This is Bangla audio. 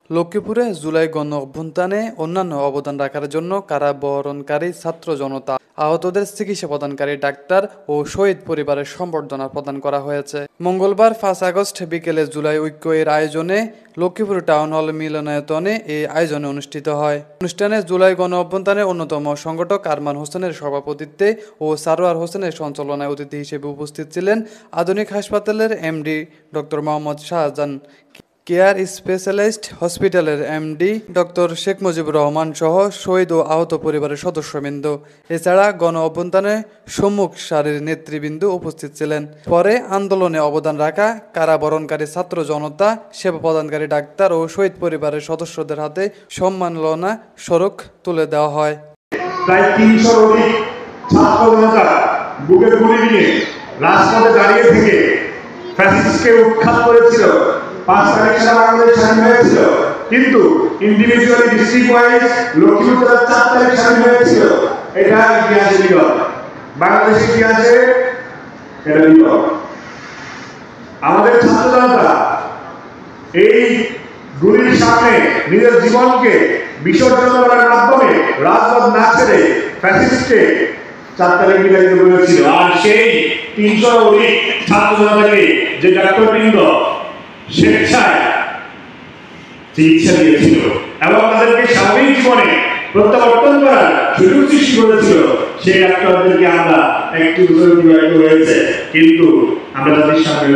লক্ষ্মীপুরে জুলাই গণ অভ্যুত্থানে অন্যান্য অবদান রাখার জন্য কারাবরণকারী ছাত্র জনতা, আহতদের চিকিৎসা প্রদানকারী ডাক্তার ও শহীদ পরিবারের সম্বর্ধনা প্রদান করা হয়েছে। মঙ্গলবার 5 আগস্ট বিকেলে জুলাই ঐক্য এর আয়োজনে লক্ষ্মীপুর টাউন হল মিলনায়তনে এই আয়োজন অনুষ্ঠিত হয়। অনুষ্ঠানে জুলাই গণ অভ্যুত্থানের অন্যতম সংগঠক আরমান হোসেনের সভাপতিত্বে ও সারোয়ার হোসেনের সঞ্চালনায় অতিথি হিসেবে উপস্থিত ছিলেন আধুনিক হাসপাতালের MD doctor Mohammad Shahjahan, care specialist হসপিটালের এমডি ডক্টর শেখ মুজিবুর রহমান সহ শহীদ ও আহত পরিবারের সদস্যবৃন্দ। এছাড়া গণ অভ্যুত্থানে সম্মুখ সারির নেতৃবৃন্দ উপস্থিত ছিলেন। পরে আন্দোলনে অবদান রাখা কারাবরণকারী ছাত্র জনতা, সেবা প্রদানকারী ডাক্তার ও শহীদ পরিবারের সদস্যদের হাতে সম্মাননা স্মারক তুলে দেওয়া হয়। প্রায় 300 অধিক ছাত্র জনতা বুকে গুলি নিয়ে রাজপথে দাঁড়িয়ে থেকে ফ্যাসিস্টকে উৎখাত করেছিল। 5 তারিখ সারা বাংলাদেশ স্বাধীন হয়েছিল, কিন্তু ইন্ডিভিজুয়ালি ডিস্ট্রিক্ট ওয়াইজ লক্ষ্মীপুর 4 তারিখ স্বাধীন হয়েছিল। এটা ইতিহাসের বিরল, বাংলাদেশের ইতিহাসে এটা বিরল। আমাদের ছাত্র জনতা এই গুলির সামনে নিজের জীবনকে বিসর্জন করার মাধ্যমে রাজপথ না ছেড়ে ফ্যাসিস্টকে 4 তারিখ বিতাড়িত করেছিল। আর সেই 300 অধিক ছাত্র জনতাকে যে ডাক্তারবৃন্দ স্বেচ্ছায় চিকিৎসা দিয়েছিল এবং তাদেরকে স্বাভাবিক জীবনে প্রত্যাবর্তন করার সুযোগ সৃষ্টি করেছিল, সেই ডাক্তারদেরকে আমরা একটু হয়েছে, কিন্তু আমরা তাদের সামনে